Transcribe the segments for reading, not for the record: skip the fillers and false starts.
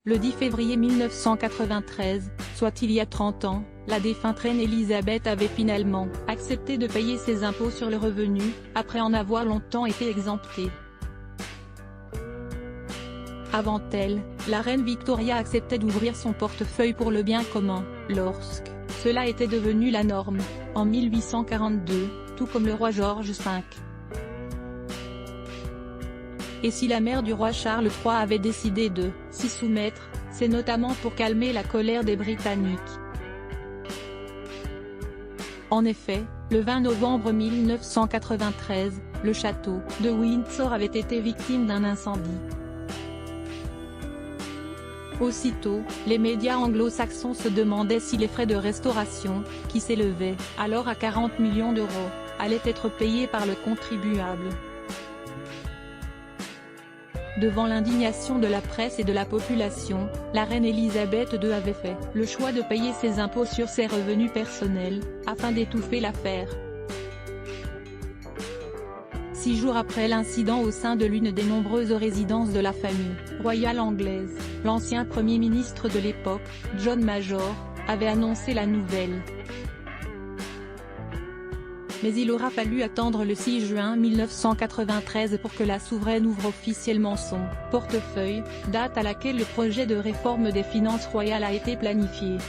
Le 10 février 1993, soit il y a 30 ans, la défunte reine Elisabeth avait finalement accepté de payer ses impôts sur le revenu, après en avoir longtemps été exemptée. Avant elle, la reine Victoria acceptait d'ouvrir son portefeuille pour le bien commun, lorsque cela était devenu la norme, en 1842, tout comme le roi George V. Et si la mère du roi Charles III avait décidé de s'y soumettre, c'est notamment pour calmer la colère des Britanniques. En effet, le 20 novembre 1993, le château de Windsor avait été victime d'un incendie. Aussitôt, les médias anglo-saxons se demandaient si les frais de restauration, qui s'élevaient alors à 40 millions d'euros, allaient être payés par le contribuable. Devant l'indignation de la presse et de la population, la reine Elisabeth II avait fait le choix de payer ses impôts sur ses revenus personnels, afin d'étouffer l'affaire. 6 jours après l'incident au sein de l'une des nombreuses résidences de la famille royale anglaise, l'ancien Premier ministre de l'époque, John Major, avait annoncé la nouvelle. Mais il aura fallu attendre le 6 juin 1993 pour que la souveraine ouvre officiellement son portefeuille, date à laquelle le projet de réforme des finances royales a été planifié.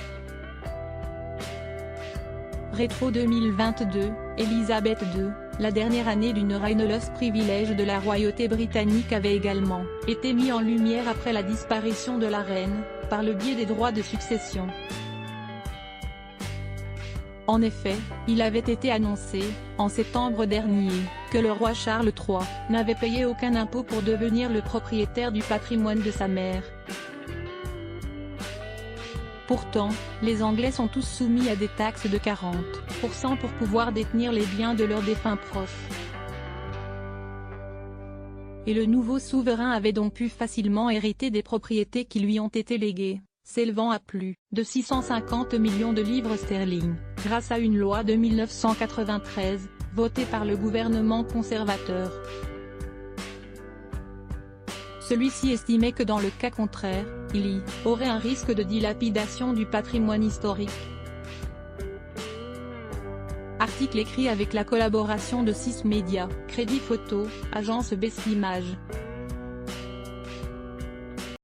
Rétro 2022, Elisabeth II, la dernière année d'une reinelos privilège de la royauté britannique avait également été mis en lumière après la disparition de la reine, par le biais des droits de succession. En effet, il avait été annoncé, en septembre dernier, que le roi Charles III n'avait payé aucun impôt pour devenir le propriétaire du patrimoine de sa mère. Pourtant, les Anglais sont tous soumis à des taxes de 40% pour pouvoir détenir les biens de leurs défunts proches. Et le nouveau souverain avait donc pu facilement hériter des propriétés qui lui ont été léguées, s'élevant à plus de 650 millions de livres sterling, grâce à une loi de 1993, votée par le gouvernement conservateur. Celui-ci estimait que dans le cas contraire, il y aurait un risque de dilapidation du patrimoine historique. Article écrit avec la collaboration de 6 médias, Crédit Photo, Agence Best Images.